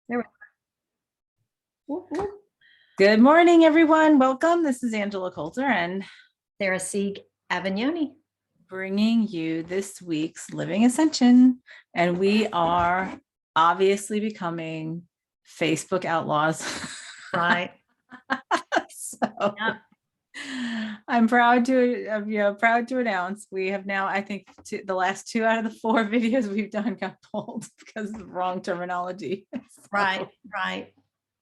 There we go. Whoop, whoop. Good morning, everyone. Welcome. This is Angela Coulter and Sarah Sieg Avignoni. bringing you this week's Living Ascension. And we are obviously becoming Facebook outlaws. Right. So Yep. I'm proud to announce we have now, I think, the last 2 out of the 4 videos we've done got pulled because of the wrong terminology. Right. Right.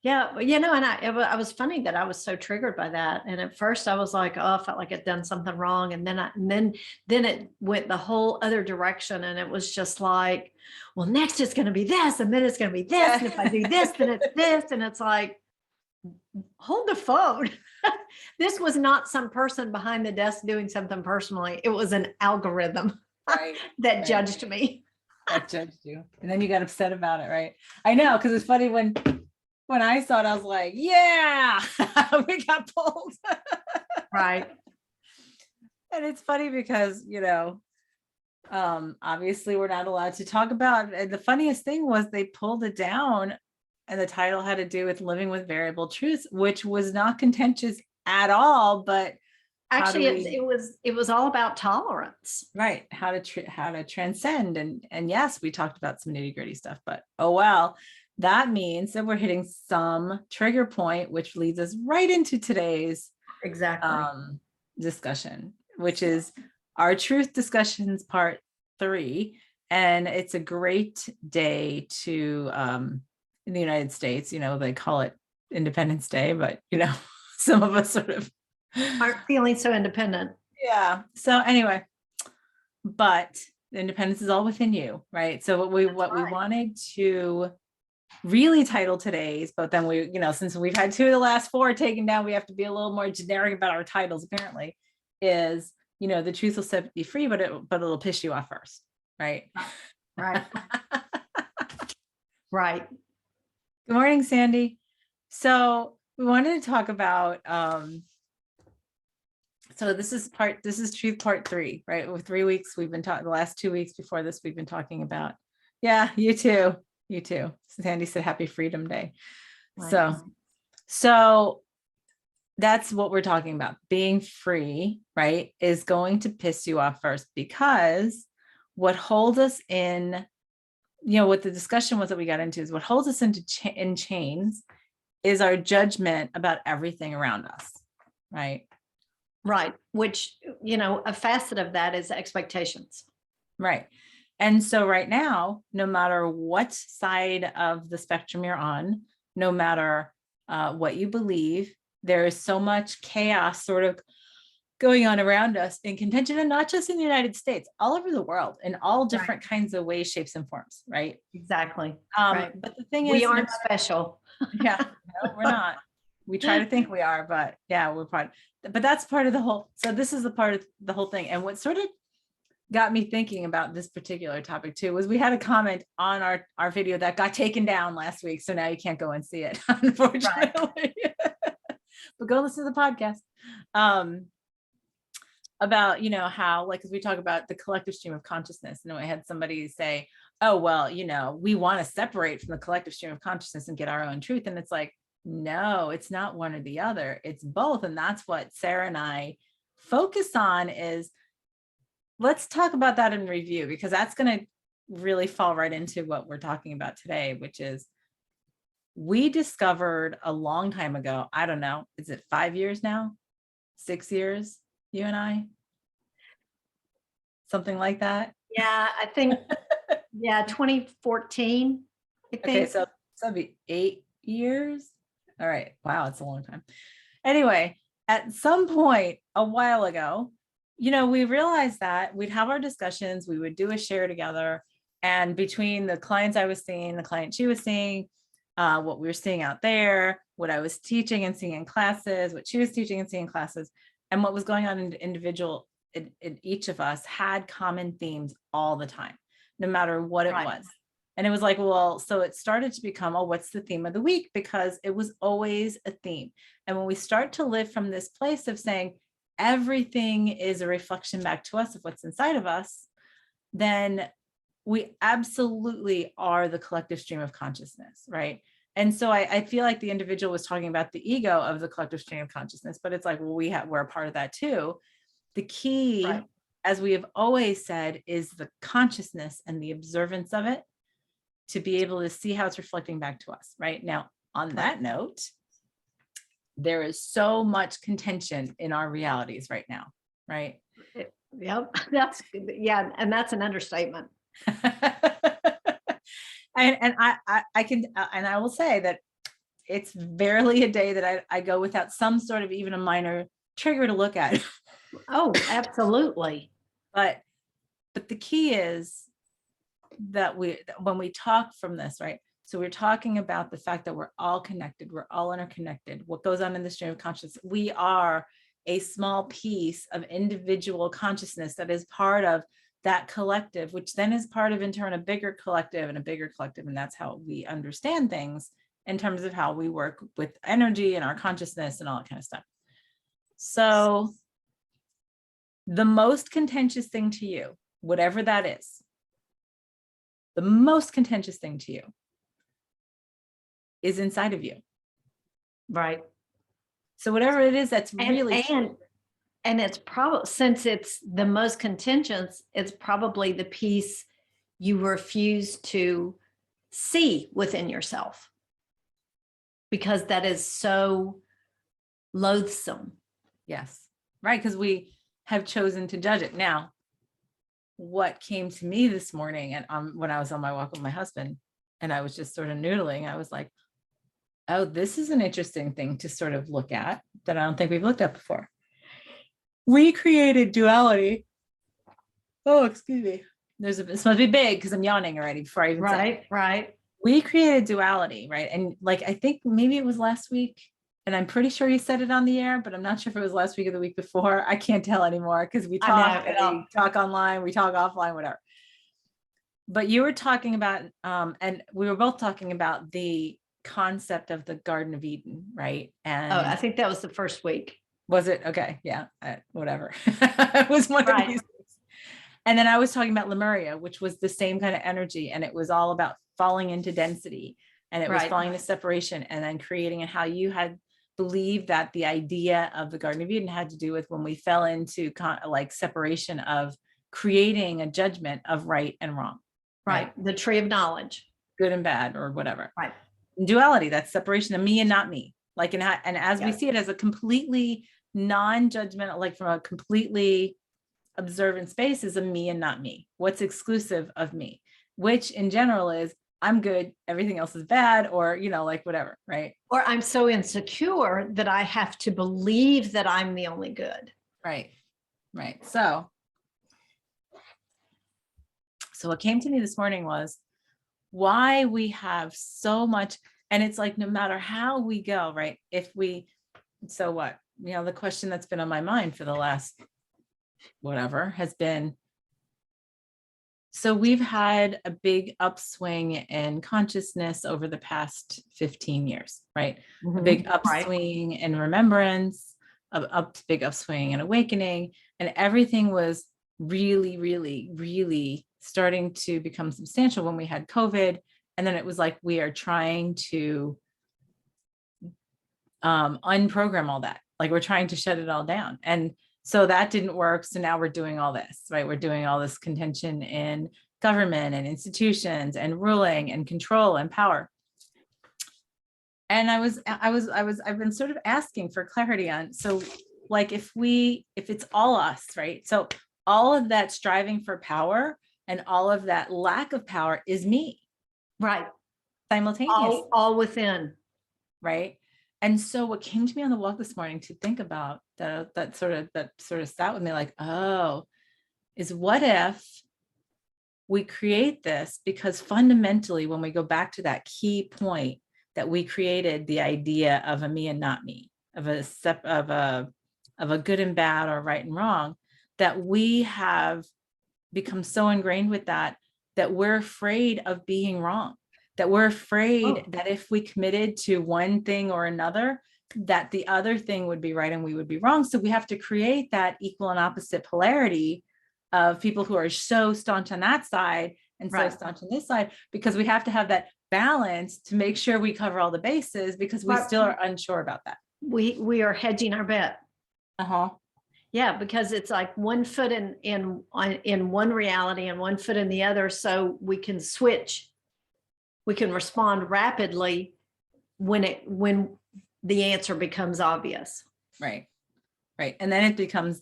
Yeah. And I was funny that I was so triggered by that. And at first I was like, oh, I felt like I'd done something wrong. And then it went the whole other direction. And it was just like, well, next it's going to be this, and then it's going to be this. And if I do this, then it's this. And it's like, hold the phone. This was not some person behind the desk doing something personally. It was an algorithm that judged me. That judged you. And then you got upset about it, right? I know, because it's funny when I saw it, I was like, yeah, we got pulled. Right. And it's funny because, obviously we're not allowed to talk about, and the funniest thing was they pulled it down and the title had to do with living with variable truths, which was not contentious at all, but actually it was all about tolerance, right? How to transcend, and yes, we talked about some nitty-gritty stuff, but oh well, that means that we're hitting some trigger point, which leads us right into today's discussion, which is our truth discussions part 3. And it's a great day to in the United States, they call it Independence Day, but some of us sort of aren't feeling so independent. Yeah. So anyway, but the independence is all within you, right? So what we wanted to really title today's, but then we, since we've had 2 of the last 4 taken down, we have to be a little more generic about our titles, apparently, is, the truth will set you free, but it'll piss you off first, right? Right. Right. Good morning, Sandy. So we wanted to talk about so this is truth part 3, right? With 3 weeks, we've been talking, the last 2 weeks before this, we've been talking about, yeah, you too. Sandy said happy Freedom Day. Right. So that's what we're talking about. Being free, right, is going to piss you off first, because what holds us in, what the discussion was that we got into is what holds us in chains is our judgment about everything around us, right? Right. Which, a facet of that is expectations. Right. And so right now, no matter what side of the spectrum you're on, no matter what you believe, there is so much chaos sort of going on around us in contention, and not just in the United States, all over the world, in all different kinds of ways, shapes, and forms, right? Exactly. Right. But the thing is, we aren't special. Yeah, no, we're not. We try to think we are, but yeah, we're part. But that's part of the whole. So this is the part of the whole thing. And what sort of got me thinking about this particular topic too was we had a comment on our video that got taken down last week, so now you can't go and see it, unfortunately. But go listen to the podcast. About how, like, as we talk about the collective stream of consciousness, and I had somebody say, oh well, we want to separate from the collective stream of consciousness and get our own truth, and it's like, no, it's not one or the other, it's both. And that's what Sarah and I focus on, is let's talk about that in review, because that's going to really fall right into what we're talking about today, which is we discovered a long time ago, I don't know, is it 5 years now, 6 years, you and I, something like that? Yeah, I think 2014, I think. Okay, so that'd be 8 years. All right, wow, it's a long time. Anyway, at some point a while ago, we realized that we'd have our discussions, we would do a share together, and between the clients I was seeing, the client she was seeing, what we were seeing out there, what I was teaching and seeing in classes, what she was teaching and seeing in classes, and what was going on in individual, in each of us had common themes all the time, no matter what it was. And it was like, well, so it started to become, oh, what's the theme of the week? Because it was always a theme. And when we start to live from this place of saying everything is a reflection back to us of what's inside of us, then we absolutely are the collective stream of consciousness, right? And so I feel like the individual was talking about the ego of the collective stream of consciousness, but it's like, well, we're a part of that too. The key, Right. as we have always said, is the consciousness and the observance of it to be able to see how it's reflecting back to us, right? Now, on that note, there is so much contention in our realities right now, right? Yep. That's yeah. And that's an understatement. And I can, and I will say that it's barely a day that I go without some sort of even a minor trigger to look at. Oh, absolutely. But the key is that when we talk from this, right? So we're talking about the fact that we're all connected, we're all interconnected. What goes on in the stream of consciousness, we are a small piece of individual consciousness that is part of that collective, which then is part of in turn a bigger collective and a bigger collective. And that's how we understand things in terms of how we work with energy and our consciousness and all that kind of stuff. So the most contentious thing to you, whatever that is, the most contentious thing to you is inside of you. Right. So whatever it is that's really and it's probably, since it's the most contentious, it's probably the piece you refuse to see within yourself, because that is so loathsome. Yes, right, because we have chosen to judge it. Now, what came to me this morning, and when I was on my walk with my husband, and I was just sort of noodling, I was like, oh, this is an interesting thing to sort of look at that I don't think we've looked at before. We created duality. Oh, excuse me. It's supposed to be big because I'm yawning already before I even say it. Right. We created duality, right? And like, I think maybe it was last week, and I'm pretty sure you said it on the air, but I'm not sure if it was last week or the week before. I can't tell anymore because we talk we talk online, we talk offline, whatever. But you were talking about, and we were both talking about the concept of the Garden of Eden, right? And I think that was the first week. Was it? Okay. Yeah. Whatever. It was one of these. And then I was talking about Lemuria, which was the same kind of energy. And it was all about falling into density, and it was falling into separation, and then creating, and how you had believed that the idea of the Garden of Eden had to do with when we fell into like separation of creating a judgment of right and wrong. Right. The tree of knowledge. Good and bad or whatever. Right. Duality, that's separation of me and not me. Like, and as we see it as a completely non-judgmental, like from a completely observant space, is a me and not me. What's exclusive of me, which in general is I'm good, everything else is bad, or, like whatever, right? Or I'm so insecure that I have to believe that I'm the only good. Right. So what came to me this morning was why we have so much, and it's like, no matter how we go, right? So what, the question that's been on my mind for the last whatever has been, so we've had a big upswing in consciousness over the past 15 years, right? Mm-hmm. A big upswing in remembrance, big upswing in awakening, and everything was really, really, really starting to become substantial when we had COVID. And then it was like, we are trying to unprogram all that. Like, we're trying to shut it all down. And so that didn't work. So now we're doing all this, right? We're doing all this contention in government and institutions and ruling and control and power. And I've been sort of asking for clarity on, so like, if it's all us, right? So all of that striving for power and all of that lack of power is me. Right. Simultaneously. All within. Right. And so what came to me on the walk this morning to think about that sort of sat with me, like, oh, is what if we create this? Because fundamentally, when we go back to that key point that we created the idea of a me and not me, of a good and bad or right and wrong, that we have become so ingrained with that we're afraid of being wrong. That we're afraid that if we committed to one thing or another, that the other thing would be right and we would be wrong. So we have to create that equal and opposite polarity of people who are so staunch on that side and so Right. staunch on this side, because we have to have that balance to make sure we cover all the bases, because we Right. still are unsure about that. We are hedging our bet. Uh-huh. Yeah, because it's like one foot in one reality and one foot in the other, so we can switch. We can respond rapidly when the answer becomes obvious. Right. Right. And then it becomes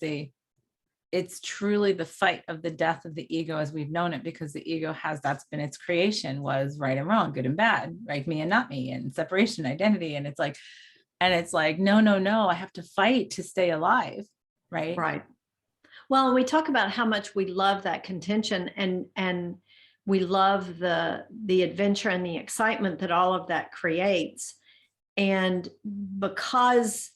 it's truly the fight of the death of the ego as we've known it, because the ego that's been its creation, was right and wrong, good and bad, right, me and not me, and separation, identity. And it's like, no, I have to fight to stay alive. Right. Right. Well, we talk about how much we love that contention, and we love the adventure and the excitement that all of that creates. And because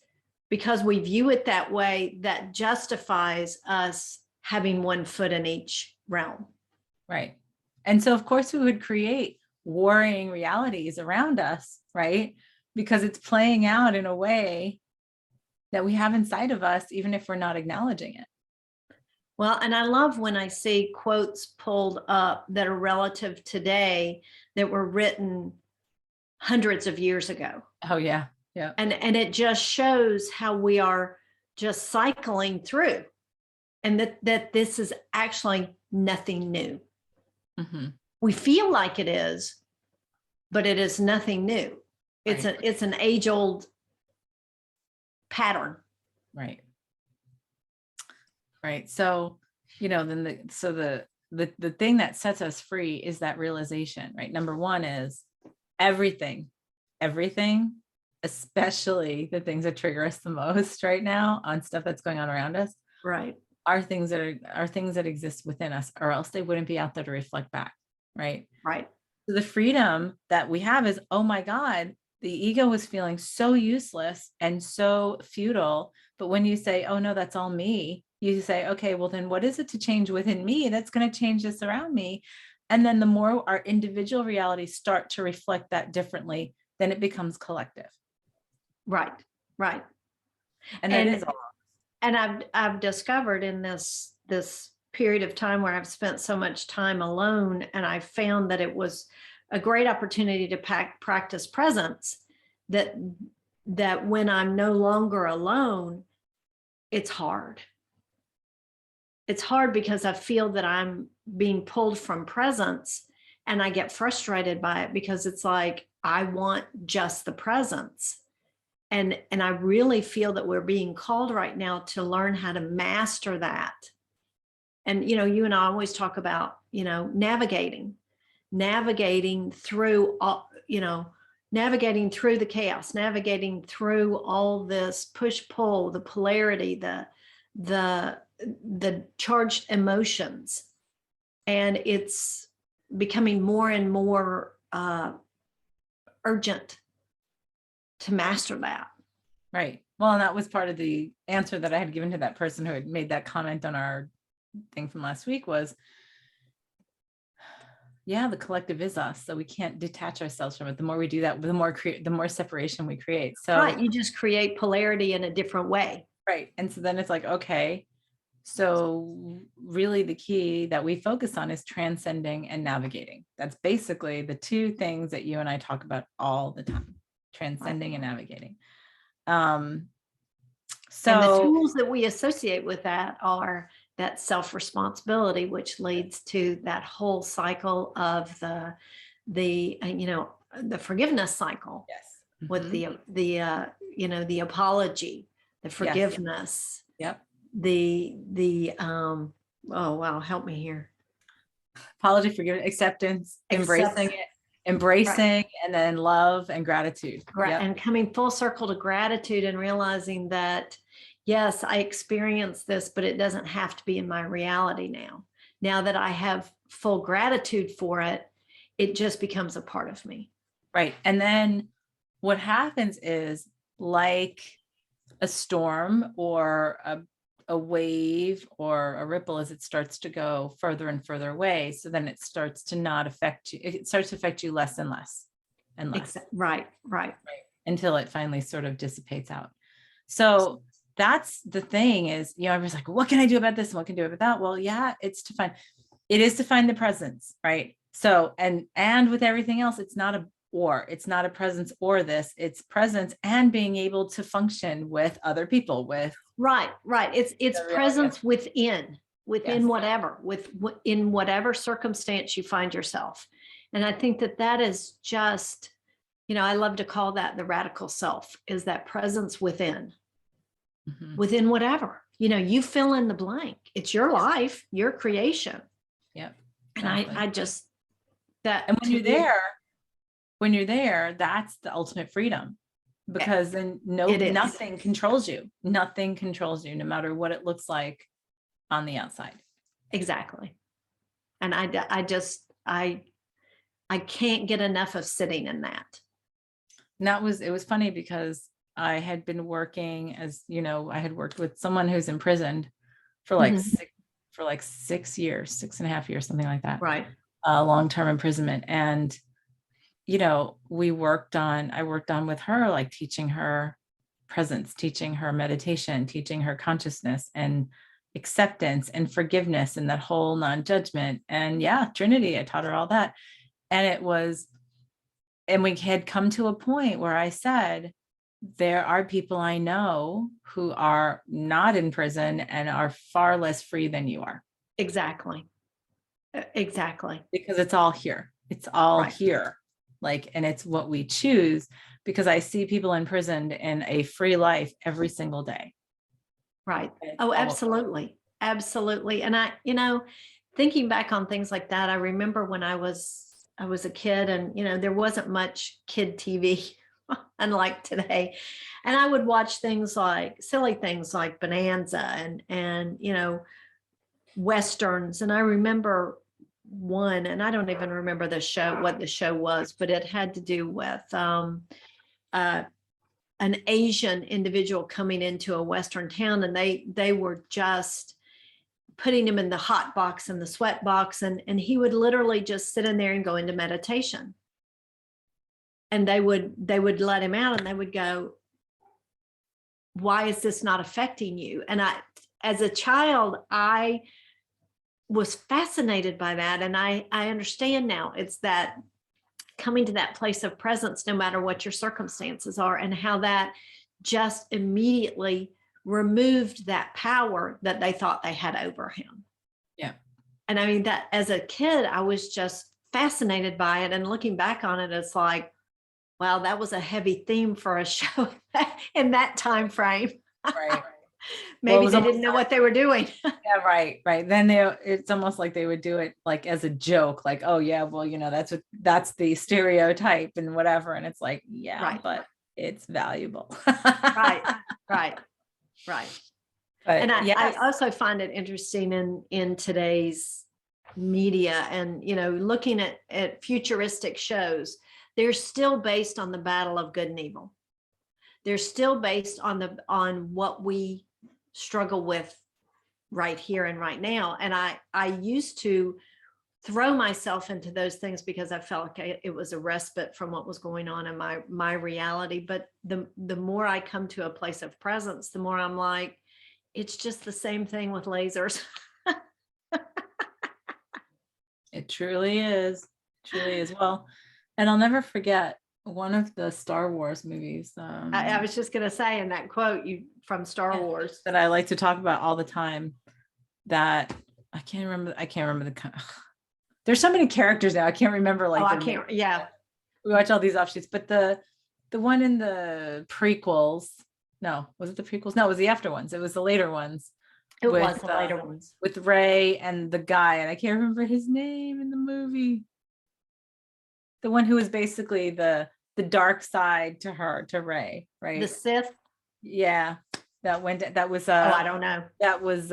we view it that way, that justifies us having one foot in each realm. Right. And so of course we would create warring realities around us, right? Because it's playing out in a way that we have inside of us, even if we're not acknowledging it. Well, and I love when I see quotes pulled up that are relative today that were written hundreds of years ago. Oh yeah. Yeah. And it just shows how we are just cycling through, and that this is actually nothing new. Mm-hmm. We feel like it is, but it is nothing new. It's Right. it's an age-old pattern. Right. Right. So, then the thing that sets us free is that realization, right? Number one is everything, especially the things that trigger us the most right now on stuff that's going on around us, Right. are things that exist within us, or else they wouldn't be out there to reflect back. Right. Right. So the freedom that we have is, oh my God, the ego was feeling so useless and so futile. But when you say, oh no, that's all me, you say, okay, well then what is it to change within me that's going to change this around me? And then the more our individual realities start to reflect that differently, then it becomes collective. Right. Right. And that is all. And I've discovered in this period of time where I've spent so much time alone, and I found that it was a great opportunity to practice presence, that when I'm no longer alone, it's hard. It's hard because I feel that I'm being pulled from presence, and I get frustrated by it because it's like, I want just the presence. And I really feel that we're being called right now to learn how to master that. And, you and I always talk about, navigating through all, navigating through the chaos, navigating through all this push pull, the polarity, the charged emotions. And it's becoming more and more urgent to master that. Right. Well, and that was part of the answer that I had given to that person who had made that comment on our thing from last week was, yeah, the collective is us. So we can't detach ourselves from it. The more we do that, the more separation we create. So right, you just create polarity in a different way. Right. And so then it's like, okay, so really the key that we focus on is transcending and navigating. That's basically the two things that you and I talk about all the time, transcending and navigating. And the tools that we associate with that are that self-responsibility, which leads to that whole cycle of the forgiveness cycle. Yes. With the apology, the forgiveness. Yes. The oh wow, help me here. Apology, forgiveness, acceptance, embracing it, right. And then love and gratitude. And coming full circle to gratitude and realizing that, yes, I experienced this, but it doesn't have to be in my reality now. Now that I have full gratitude for it, it just becomes a part of me. Right. And then what happens is, like a storm or a wave or a ripple, as it starts to go further and further away. So then it starts to not affect you. It starts to affect you less and less and less. Right. Until it finally sort of dissipates out. So that's the thing is, everyone's like, what can I do about this? And what can I do about that? Well, yeah, it's to find It is to find the presence, right? So, and with everything else, it's not a presence or this, it's presence and being able to function with other people, with Right. It's the reality. presence within Yes. whatever, in whatever circumstance you find yourself. And I think that that is just, I love to call that the radical self, is that presence within whatever, you fill in the blank. It's your life, your creation. Yep. And Exactly. I just, that, And to me, when you're there, that's the ultimate freedom, because then it is. nothing controls you. Nothing controls you, no matter what it looks like on the outside. Exactly. And I can't get enough of sitting in that. And it was funny because I had been working, as you know, I had worked with someone who's imprisoned for like Mhm. 6 years, 6.5 years, something like that. Right. Long-term imprisonment. And, I worked on with her, like teaching her presence, teaching her meditation, teaching her consciousness and acceptance and forgiveness and that whole non-judgment. And yeah, Trinity, I taught her all that. And we had come to a point where I said, there are people I know who are not in prison and are far less free than you are. Exactly. Exactly. Because it's all here. It's all Right. here. And it's what we choose, because I see people imprisoned in a free life every single day. Right. Oh, absolutely. Absolutely. And thinking back on things like that, I remember when I was a kid, and there wasn't much kid TV unlike today. And I would watch silly things like Bonanza and Westerns. And I remember one, and I don't even remember what the show was, but it had to do with uh, an Asian individual coming into a Western town, and they were just putting him in the hot box and the sweat box, and he would literally just sit in there and go into meditation. And they would let him out, and they would go, "Why is this not affecting you?" And as a child, I was fascinated by that, and I understand now. It's that coming to that place of presence, no matter what your circumstances are, and how that just immediately removed that power that they thought they had over him. Yeah. And I mean, that as a kid, I was just fascinated by it. And looking back on it, it's like, wow, that was a heavy theme for a show in that time frame. Right. Maybe they didn't know what they were doing. Yeah, right. Then it's almost like they would do it like as a joke, like, oh yeah, well, that's the stereotype and whatever. And it's like, yeah, Right. but it's valuable. Right. But And I yes. also find it interesting in today's media, and looking at futuristic shows, they're still based on the battle of good and evil. They're still based on what we struggle with right here and right now. And I used to throw myself into those things because I felt like it was a respite from what was going on in my reality. But the more I come to a place of presence, the more I'm like, it's just the same thing with lasers. It truly is. Truly is. Well, and I'll never forget one of the Star Wars movies. I was just going to say, in that quote from Star Wars that I like to talk about all the time, that I can't remember there's so many characters now. I can't remember yeah. We watch all these offshoots, but the one in the prequels, no, was it the prequels? No, it was the after ones. It was the later ones. It was the later ones. With Rey and the guy, and I can't remember his name in the movie. The one who was basically the dark side to Rey, right? The Sith. Yeah, that was I don't know. That was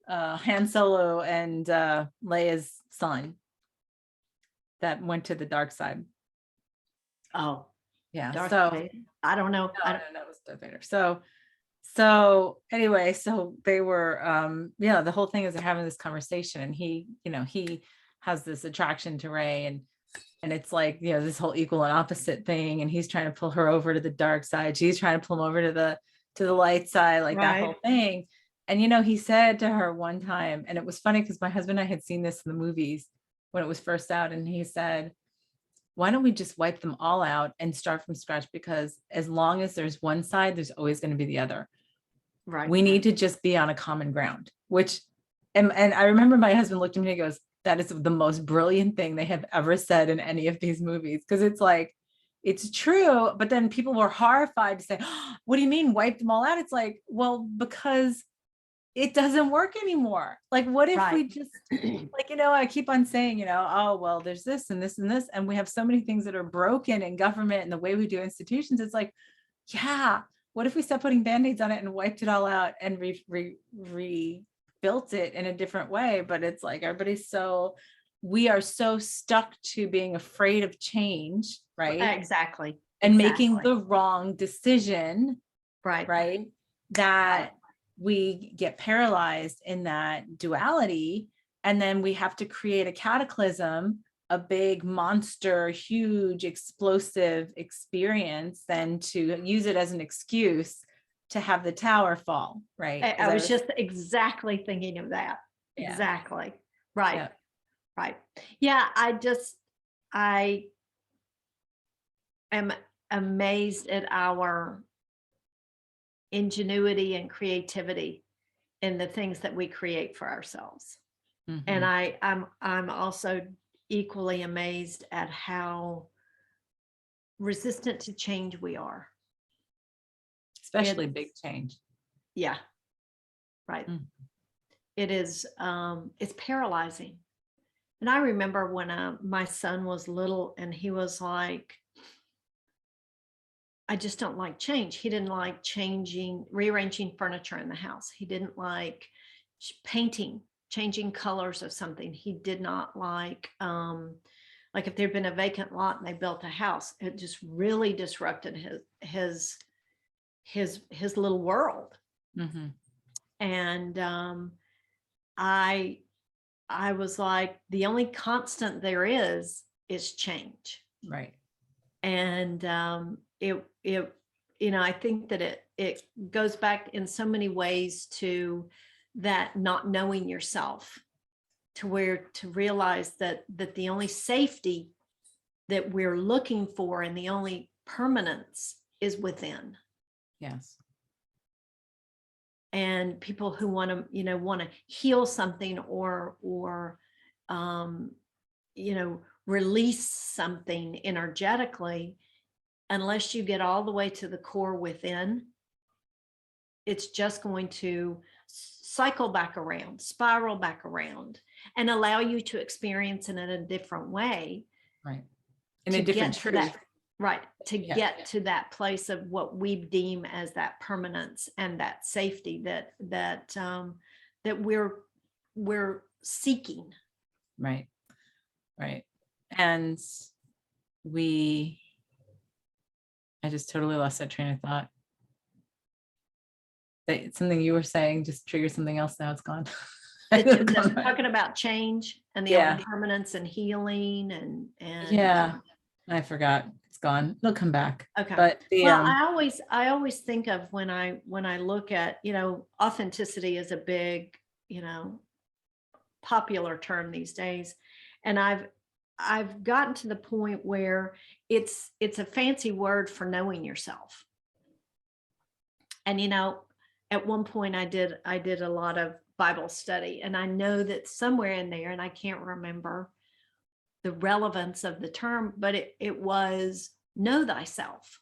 Han Solo and Leia's son that went to the dark side. Oh, yeah. Darth so Vader. I don't know. No, that was Darth Vader. So anyway, so they were the whole thing is they're having this conversation, and he has this attraction to Rey, and it's like, this whole equal and opposite thing, and he's trying to pull her over to the dark side, she's trying to pull him over to the light side, like that whole thing. And, he said to her one time, and it was funny because my husband and I had seen this in the movies when it was first out. And he said, why don't we just wipe them all out and start from scratch? Because as long as there's one side, there's always going to be the other. Right. We need to just be on a common ground, which, and I remember my husband looked at me and goes, that is the most brilliant thing they have ever said in any of these movies. Because it's like, it's true. But then people were horrified to say, oh, what do you mean wipe them all out? It's like, well, because it doesn't work anymore. Like, what if we just, like, I keep on saying, oh, well, there's this and this and this, and we have so many things that are broken in government and the way we do institutions. It's like, yeah, what if we stopped putting band-aids on it and wiped it all out and rebuilt it in a different way? But it's like, we are so stuck to being afraid of change, right? Exactly. And making the wrong decision, right? That we get paralyzed in that duality. And then we have to create a cataclysm, a big monster, huge, explosive experience, then to use it as an excuse to have the tower fall, right? I was just exactly thinking of that. Yeah. Exactly. Right. Yeah. Right. Yeah. I am amazed at our ingenuity and creativity in the things that we create for ourselves. Mm-hmm. And I'm also equally amazed at how resistant to change we are. Especially big change. Yeah. Right. Mm. It is, it's paralyzing. And I remember when my son was little and he was like, I just don't like change. He didn't like rearranging furniture in the house. He didn't like painting, changing colors of something. He did not like if there'd been a vacant lot and they built a house, it just really disrupted his little world. Mm-hmm. And I was like, the only constant there is change. Right. And I think that it goes back in so many ways to that not knowing yourself, to realize that the only safety that we're looking for and the only permanence is within. Yes. And people who want to heal something or release something energetically, unless you get all the way to the core within, it's just going to cycle back around, spiral back around, and allow you to experience it in a different way. Right. In a different truth. Get to that place of what we deem as that permanence and that safety that we're seeking. Right. And I just totally lost that train of thought. Something you were saying just triggered something else. Now it's gone. Talking about change and the impermanence and healing and yeah, I forgot. It's gone. It'll come back. Okay. But I always think of when I look at, authenticity is a big, popular term these days. And I've gotten to the point where it's a fancy word for knowing yourself. And, at one point I did a lot of Bible study, and I know that somewhere in there, and I can't remember the relevance of the term, but it was know thyself.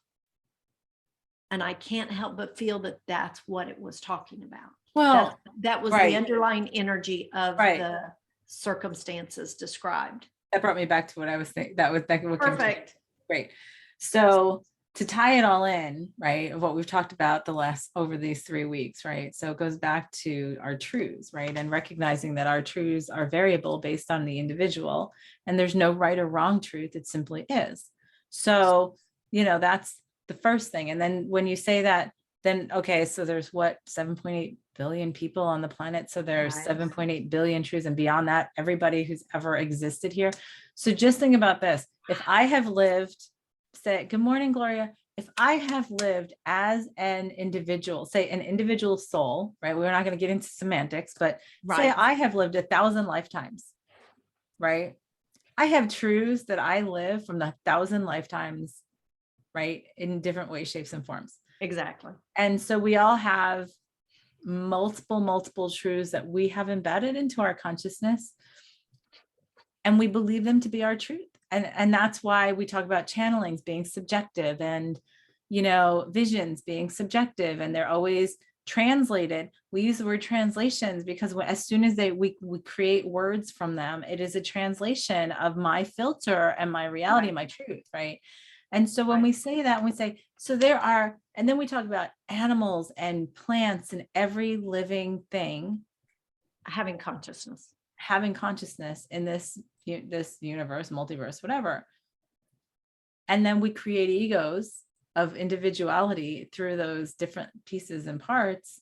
And I can't help but feel that that's what it was talking about. Well, that was the underlying energy of the circumstances described. That brought me back to what I was thinking. That what perfect. Great. So to tie it all in, right, of what we've talked about over these 3 weeks, right? So it goes back to our truths, right? And recognizing that our truths are variable based on the individual, and there's no right or wrong truth. It simply is. So, that's the first thing. And then when you say that, then, okay, so there's 7.8 billion people on the planet. So there's 7.8 billion truths, and beyond that, everybody who's ever existed here. So just think about this. If I have lived, say, good morning, Gloria. if I have lived as an individual, say an individual soul, right? We're not going to get into semantics, but say Right. I have lived 1,000 lifetimes, right? I have truths that I live from the 1,000 lifetimes, right? In different ways, shapes, and forms. Exactly. And so we all have multiple truths that we have embedded into our consciousness, and we believe them to be our truth. And that's why we talk about channelings being subjective, and visions being subjective, and they're always translated. We use the word translations because as soon as we create words from them, it is a translation of my filter and my reality, Right. my truth, right? And so when Right. we say that, we say, so there are, and then we talk about animals and plants and every living thing Having consciousness. having consciousness in this universe, multiverse, whatever. And then we create egos of individuality through those different pieces and parts.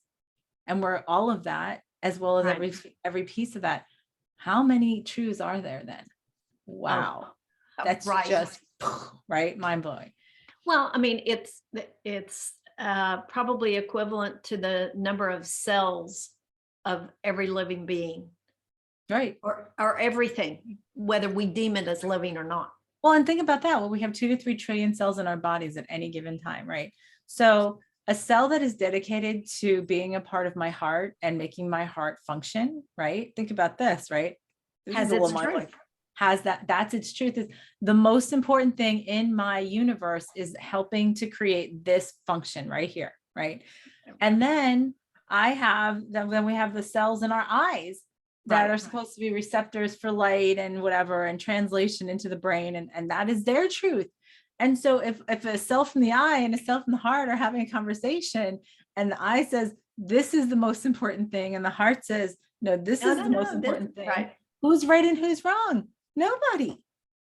And we're all of that, as well as Right. every piece of that. How many truths are there then? Wow. That's Right. just right, mind blowing. Well, I mean, it's probably equivalent to the number of cells of every living being, Right. or everything, whether we deem it as living or not. Well, and think about that. Well, we have 2 to 3 trillion cells in our bodies at any given time, right? So a cell that is dedicated to being a part of my heart and making my heart function, right? Think about this, right? This Has is a its little truth. has that's its truth. Is the most important thing in my universe is helping to create this function right here, right? And then then we have the cells in our eyes that Right. are supposed to be receptors for light and whatever, and translation into the brain, and that is their truth. And so if a cell from the eye and a cell from the heart are having a conversation, and the eye says this is the most important thing, and the heart says no, this is the most important thing, Right. who's right and who's wrong? Nobody.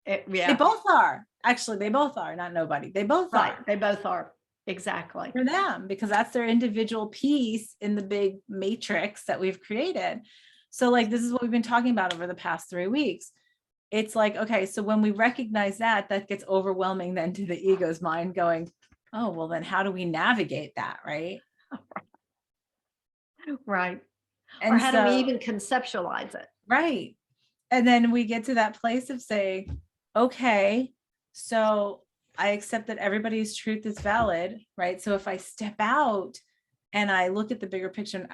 They Yeah. both are. Actually, they both are, not nobody. They both Right. are They both are. Exactly. for them, because that's their individual piece in the big matrix that we've created. So like, this is what we've been talking about over the past 3 weeks. It's like, okay, so when we recognize that gets overwhelming then to the ego's mind, going, oh, well, then how do we navigate that, right? Right. Or And how do we so, even conceptualize it? right. And then we get to that place of saying, okay, so I accept that everybody's truth is valid, right? So if I step out and I look at the bigger picture,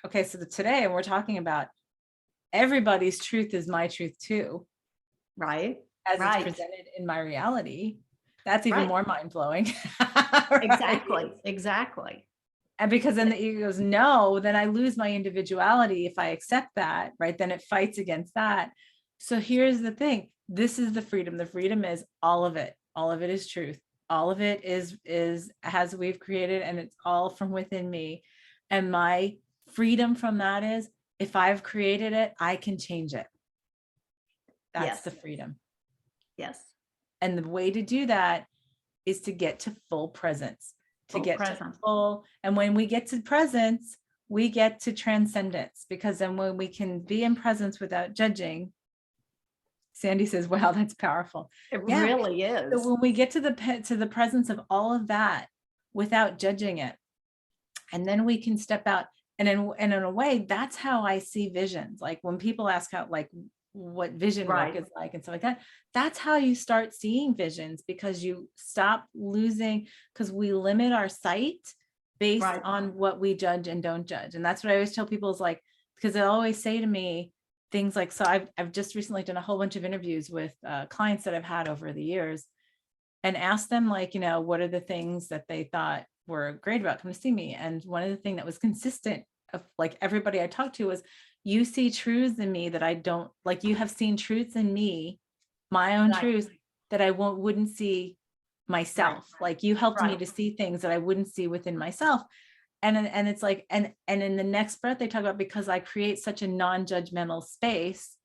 okay, so today we're talking about everybody's truth is my truth too, Right. as it's Right. presented in my reality. That's even Right. more mind blowing. Exactly. Exactly. And because then the ego goes, no, then I lose my individuality if I accept that, right? Then it fights against that. So here's the thing. This is the freedom. The freedom is all of it. All of it is truth. All of it is as we've created, and it's all from within me. And my freedom from that is, if I've created it, I can change it. That's Yes. the freedom. Yes. And the way to do that is to get to full presence, to Full get presence. to full. And when we get to presence, we get to transcendence, because then when we can be in presence without judging, Sandy says, wow, that's powerful. It Yeah. really is. So when we get to the presence of all of that without judging it, and then we can step out, and in a way, that's how I see visions. Like when people ask how, like, what vision Right. work is like and stuff like that, that's how you start seeing visions, because you stop losing, because we limit our sight based Right. on what we judge and don't judge. And that's what I always tell people, is like, because they always say to me things like, so I've just recently done a whole bunch of interviews with clients that I've had over the years, and asked them, like, what are the things that they thought were great about coming to see me. And one of the things that was consistent of like everybody I talked to was, you see truths in me that I don't, like, you have seen truths in me, my own Right. truths, that I wouldn't see myself. Like you helped me to see things that I wouldn't see within myself. And it's like, and in the next breath they talk about, because I create such a non-judgmental space.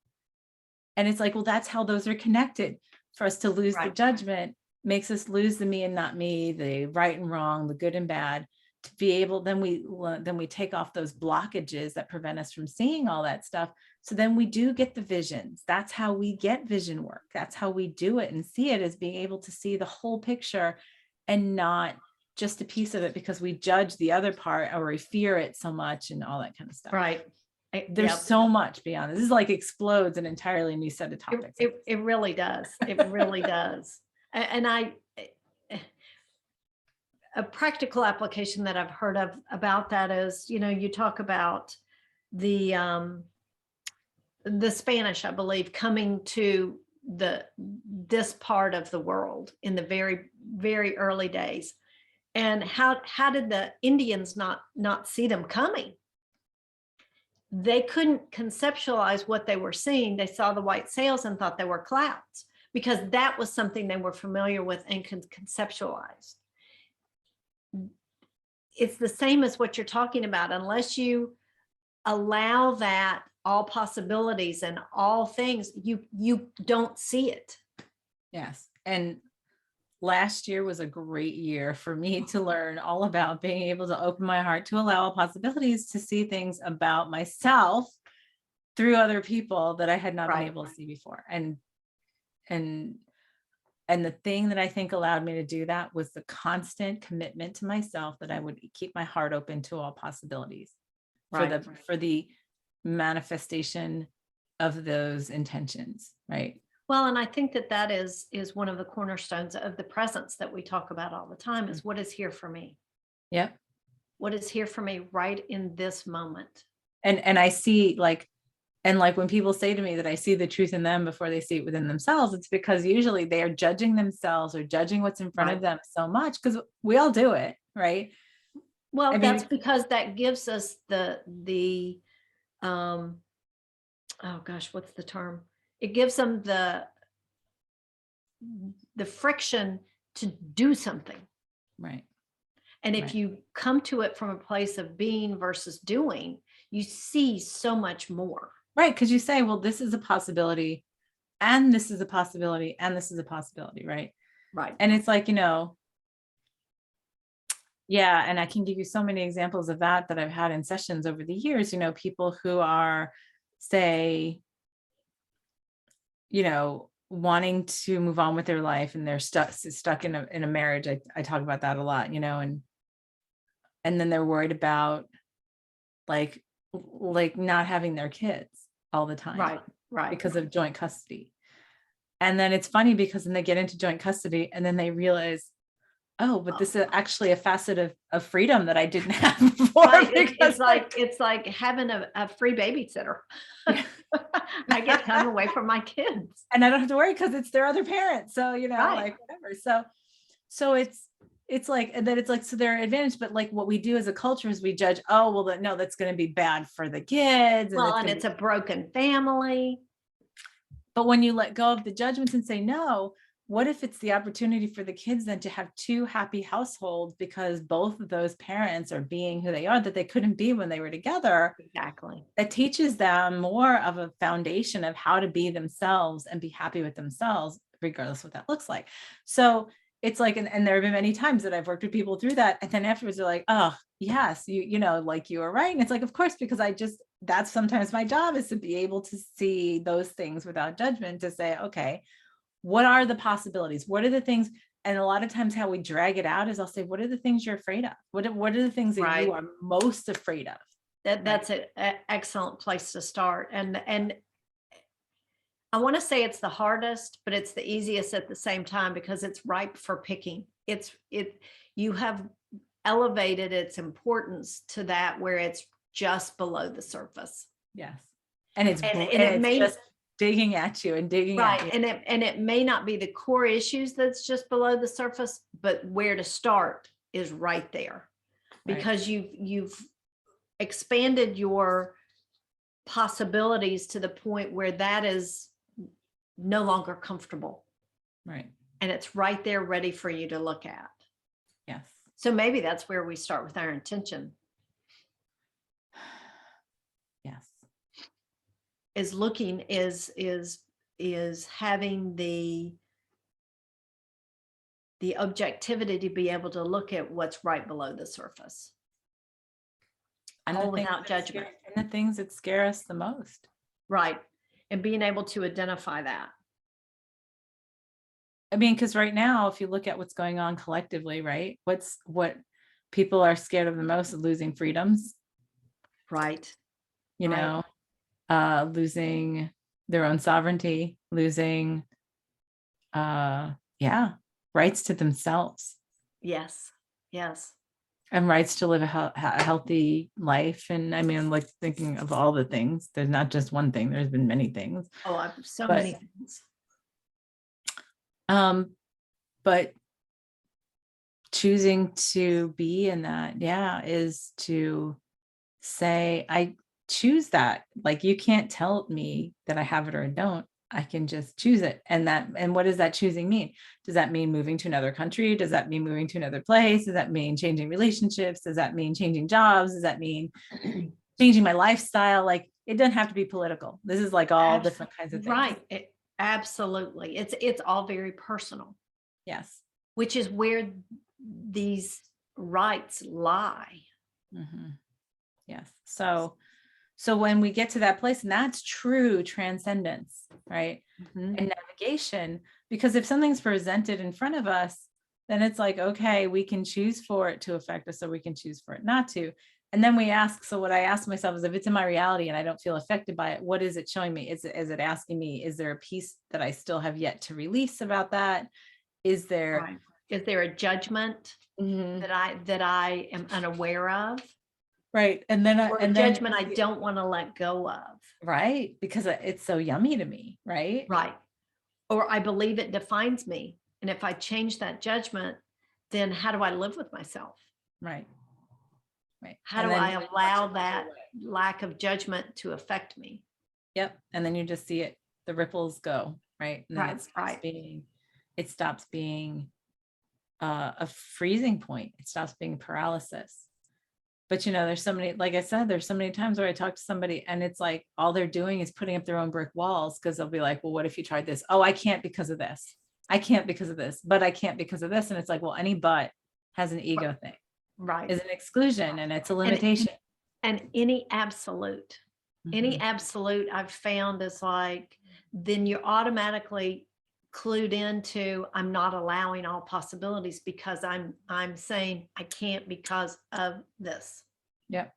And it's like, well, that's how those are connected. For us to lose the Right. judgment makes us lose the me and not me, the right and wrong, the good and bad, to be able, then we take off those blockages that prevent us from seeing all that stuff. So then we do get the visions. That's how we get vision work. That's how we do it and see it, as being able to see the whole picture and not just a piece of it because we judge the other part or we fear it so much and all that kind of stuff. Right. There's Yeah, so much beyond this. This is like explodes an entirely new set of topics. it really does. It really does. And a practical application that I've heard of about that is, you talk about the Spanish, I believe, coming to this part of the world in the very, very early days. And how did the Indians not see them coming? They couldn't conceptualize what they were seeing. They saw the white sails and thought they were clouds because that was something they were familiar with and could conceptualize. It's the same as what you're talking about. Unless you allow that all possibilities and all things, you don't see it. Yes. And last year was a great year for me to learn all about being able to open my heart to allow possibilities to see things about myself through other people that I had not been able to see before. And the thing that I think allowed me to do that was the constant commitment to myself that I would keep my heart open to all possibilities for the manifestation of those intentions. Right. Well, and I think that is one of the cornerstones of the presence that we talk about all the time is what is here for me. Yep. What is here for me right in this moment. And I see like when people say to me that I see the truth in them before they see it within themselves, it's because usually they are judging themselves or judging what's in front of them so much, because we all do it, right? Well, that's because that gives us the oh gosh, what's the term? It gives them the friction to do something. Right. And if you come to it from a place of being versus doing, you see so much more. Right. Because you say, well, this is a possibility, and this is a possibility, and this is a possibility. Right. Right. And it's like, yeah. And I can give you so many examples of that I've had in sessions over the years, people who are, say, wanting to move on with their life and they're stuck in a marriage. I talk about that a lot, and then they're worried about like not having their kids all the time. Right. Because of joint custody. And then it's funny because then they get into joint custody and then they realize, oh, but this is actually a facet of freedom that I didn't have before. Right. It's like having a free babysitter. I get time away from my kids. And I don't have to worry because it's their other parent. So, like whatever. So it's like, and then it's like, so their advantage, but like what we do as a culture is we judge, oh, well, no, that's going to be bad for the kids. And it's a broken family. But when you let go of the judgments and say, no, what if it's the opportunity for the kids then to have two happy households because both of those parents are being who they are that they couldn't be when they were together? Exactly. That teaches them more of a foundation of how to be themselves and be happy with themselves, regardless of what that looks like. So it's like, and there have been many times that I've worked with people through that. And then afterwards they're like, oh yes, like you were right. And it's like, of course, because that's sometimes my job is to be able to see those things without judgment, to say, okay, what are the possibilities? What are the things? And a lot of times how we drag it out is I'll say, what are the things you're afraid of? What are the things that you are most afraid of? That's an excellent place to start. And I want to say it's the hardest, but it's the easiest at the same time because it's ripe for picking. You have elevated its importance to that where it's just below the surface. Yes. And it's just digging at you and digging at you. And it may not be the core issues that's just below the surface, but where to start is right there because you've expanded your possibilities to the point where that is no longer comfortable. Right. And it's right there ready for you to look at. Yes. So maybe that's where we start with our intention. Yes. Is looking is having the objectivity to be able to look at what's right below the surface. And all without judgment. And the things that scare us the most. Right. And being able to identify that. I mean, because right now, if you look at what's going on collectively, right? What people are scared of the most is losing freedoms, Right. you Right. know, losing their own sovereignty, losing yeah, rights to themselves Yes. Yes. and rights to live a healthy life. And I mean, I'm like thinking of all the things. There's not just one thing, there's been many things. Oh, I've so But many things. um, but choosing to be in that, yeah, is to say, I choose that. Like, you can't tell me that I have it or I don't. I can just choose it. And what does that choosing mean? Does that mean moving to another country? Does that mean moving to another place? Does that mean changing relationships? Does that mean changing jobs? Does that mean changing my lifestyle? Like, it doesn't have to be political. This is like all different kinds of things. Right. Absolutely. It's all very personal, Yes. which is where these rights lie. Mm-hmm. Yes. So when we get to that place, and that's true transcendence, right? Mhm. And navigation, because if something's presented in front of us, then it's like, okay, we can choose for it to affect us, or we can choose for it not to. And then we ask, so what I ask myself is, if it's in my reality and I don't feel affected by it, what is it showing me? Is it asking me, is there a piece that I still have yet to release about that? Is there Right. Is there a judgment Mhm. that I am unaware of, Right? And then or a and then judgment I don't want to let go of? right, because it's so yummy to me, right? Right. Or I believe it defines me. And if I change that judgment, then how do I live with myself? Right. Right. How And do then I allow that lack of judgment to affect me? yep. And then you just see it, the ripples go, right? And then Right. Right. it stops being a freezing point. It stops being paralysis. But there's so many, like I said, there's so many times where I talk to somebody and it's like all they're doing is putting up their own brick walls, because they'll be like, well, what if you tried this? Oh, I can't because of this. I can't because of this, but I can't because of this. And it's like, well, any but has an ego thing, Right. is an exclusion, and it's a And limitation. any absolute, any Mhm. absolute I've found is like, then you're automatically clued into, I'm not allowing all possibilities because I'm saying I can't because of this. Yep.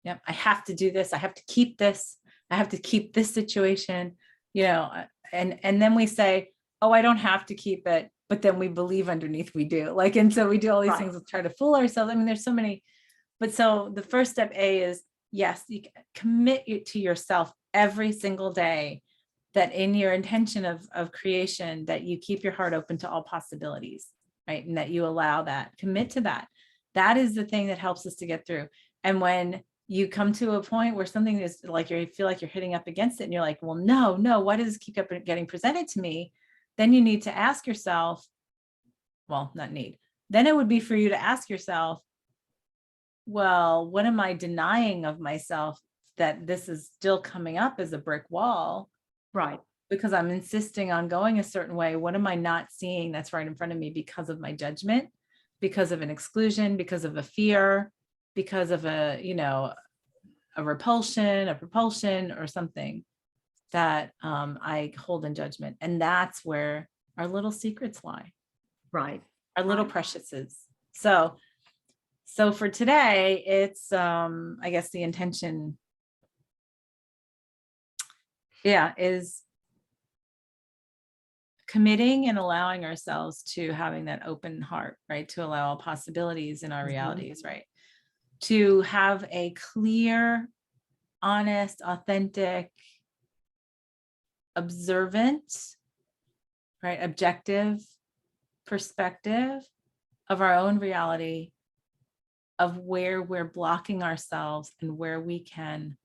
Yep. I have to do this. I have to keep this. I have to keep this situation, and then we say, oh, I don't have to keep it. But then we believe underneath we do. Like, and so we do all these Right. things to try to fool ourselves. I mean, there's so many, but so the first step A is, yes, you commit to yourself every single day that in your intention of creation, that you keep your heart open to all possibilities, right? And that you allow that, commit to that. That is the thing that helps us to get through. And when you come to a point where something is like, you feel like you're hitting up against it and you're like, well, no, why does this keep getting presented to me? Then you need to ask yourself, well, not need, then it would be for you to ask yourself, well, what am I denying of myself that this is still coming up as a brick wall? Right. Because I'm insisting on going a certain way. What am I not seeing that's right in front of me because of my judgment, because of an exclusion, because of a fear, because of a repulsion, a propulsion, or something that I hold in judgment. And that's where our little secrets lie, Right. our little Right. preciouses. So for today, it's I guess the intention, is committing and allowing ourselves to having that open heart, right? To allow all possibilities in our Mhm. realities, right? To have a clear, honest, authentic, observant, right? Objective perspective of our own reality, of where we're blocking ourselves and where we can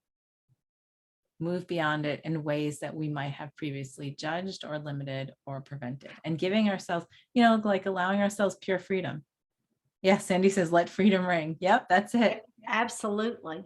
move beyond it in ways that we might have previously judged or limited or prevented, and giving ourselves, like allowing ourselves pure freedom. Yes, Sandy says, let freedom ring. Yep, that's it. Absolutely.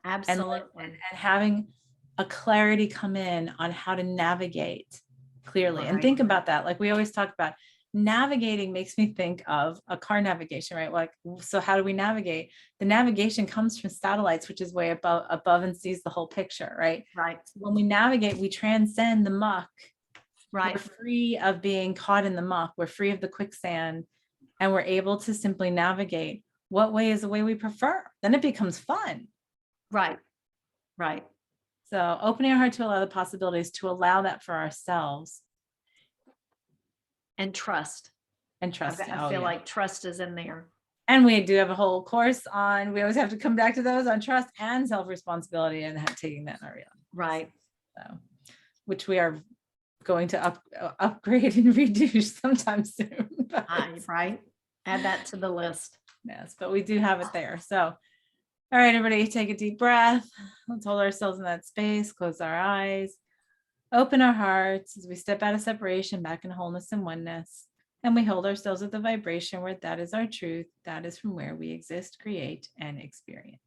And Absolutely. having a clarity come in on how to navigate clearly. And Right. think about that. Like we always talk about, navigating makes me think of a car navigation, right? Like, so how do we navigate? The navigation comes from satellites, which is way above and sees the whole picture, right? Right. So when we navigate, we transcend the muck, Right. We're free of being caught in the muck. We're free of the quicksand, and we're able to simply navigate what way is the way we prefer. Then it becomes fun. Right. Right. So opening our heart to allow the possibilities, to allow that for ourselves, And trust. and trust. I Oh feel yeah. like trust is in there. And we do have a whole course on, we always have to come back to those on trust and self-responsibility, and taking that in our reality. Right. So, which we are going to upgrade and reduce sometime soon. Right. Add that to the list. Yes, but we do have it there. So, all right, everybody, take a deep breath. Let's hold ourselves in that space, close our eyes, open our hearts as we step out of separation back in wholeness and oneness. And we hold ourselves at the vibration where that is our truth. That is from where we exist, create, and experience.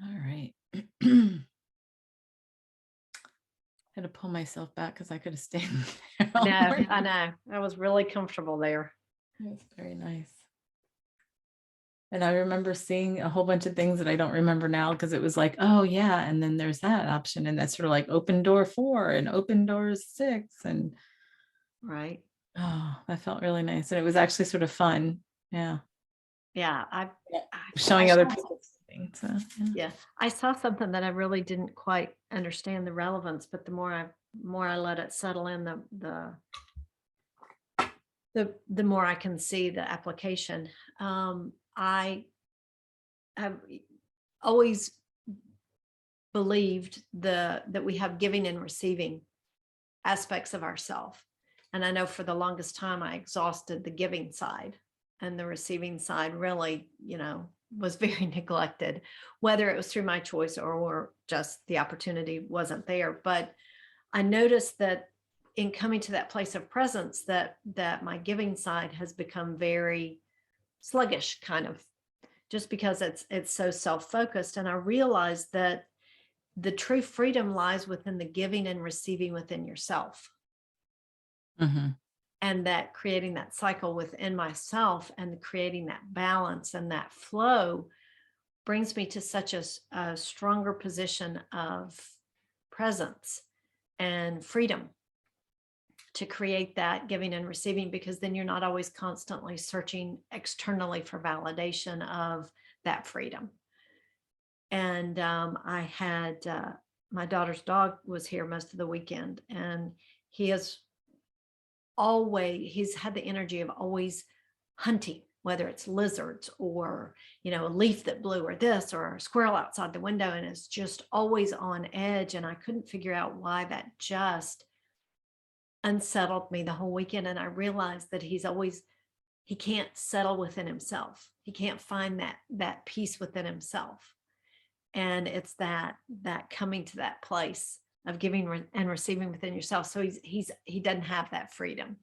All right. Had to pull myself back because I could have stayed there all No, morning. I know. I was really comfortable there. It was very nice. And I remember seeing a whole bunch of things that I don't remember now because it was like, oh yeah, and then there's that option, and that's sort of like open door 4 and open doors 6, and Right. oh, that felt really nice, and it was actually sort of fun. Yeah, Yeah. yeah. I Showing other people things. So, yeah. yeah, I saw something that I really didn't quite understand the relevance, but the more I let it settle in, the more I can see the application. I have always believed that we have giving and receiving aspects of ourselves. And I know for the longest time I exhausted the giving side, and the receiving side really, was very neglected, whether it was through my choice or just the opportunity wasn't there. But I noticed that in coming to that place of presence, that my giving side has become very sluggish, kind of, just because it's so self-focused. And I realized that the true freedom lies within the giving and receiving within yourself, Mhm. and that creating that cycle within myself and creating that balance and that flow brings me to such a stronger position of presence and freedom to create that giving and receiving, because then you're not always constantly searching externally for validation of that freedom. And I had my daughter's dog was here most of the weekend, and he is he's had the energy of always hunting, whether it's lizards or a leaf that blew or this or a squirrel outside the window, and it's just always on edge. And I couldn't figure out why that just unsettled me the whole weekend. And I realized that he can't settle within himself. He can't find that peace within himself. And it's that coming to that place of giving and receiving within yourself. So he doesn't have that freedom.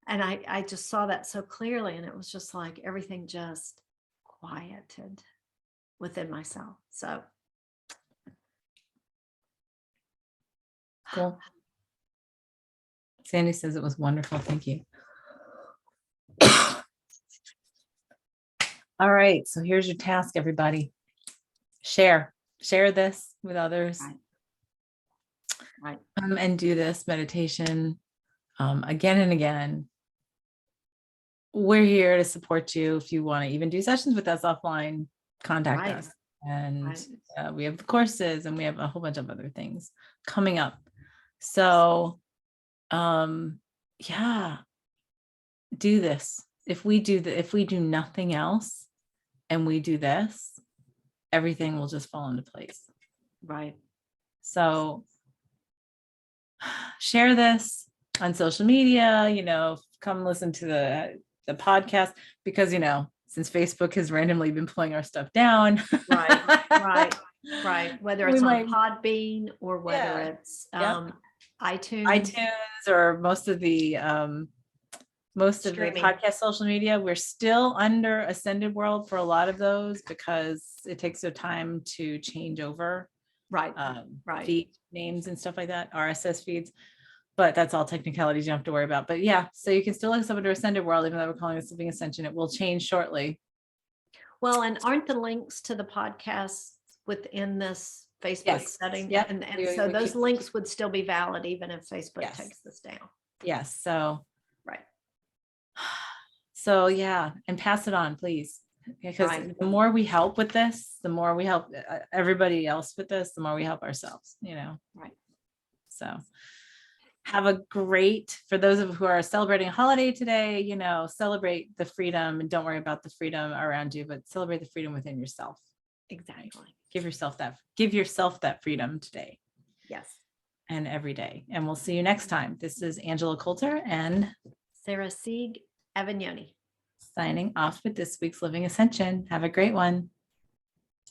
And I just saw that so clearly, and it was just like everything just quieted within myself. So Cool. Sandy says it was wonderful. Thank you. All right. So here's your task, everybody. Share this with others. Right. And do this meditation again and again. We're here to support you. If you want to even do sessions with us offline, contact Right. us. And Right. we have the courses, and we have a whole bunch of other things coming up. So yeah, do this. If we do nothing else and we do this, everything will just fall into place. Right. So share this on social media, come listen to the podcast, because, since Facebook has randomly been pulling our stuff down. Right. Whether it's on Podbean or whether it's iTunes or most of the podcast social media. We're still under Ascended World for a lot of those because it takes some time to change over feed names and stuff like that, RSS feeds. But that's all technicalities you don't have to worry about. But yeah, so you can still look us up under Ascended World, even though we're calling it Living Ascension. It will change shortly. Well, and aren't the links to the podcasts within this Facebook setting? Yep. And so those links would still be valid even if Facebook takes this down. Yes. So right. So yeah, and pass it on, please. Because the more we help with this, the more we help everybody else with this, the more we help ourselves, Right. So have a great, for those of who are celebrating a holiday today, celebrate the freedom, and don't worry about the freedom around you, but celebrate the freedom within yourself. Exactly. Give yourself that freedom today. Yes. And every day. And we'll see you next time. This is Angela Coulter and Sarah Sieg Avignoni signing off with this week's Living Ascension. Have a great one.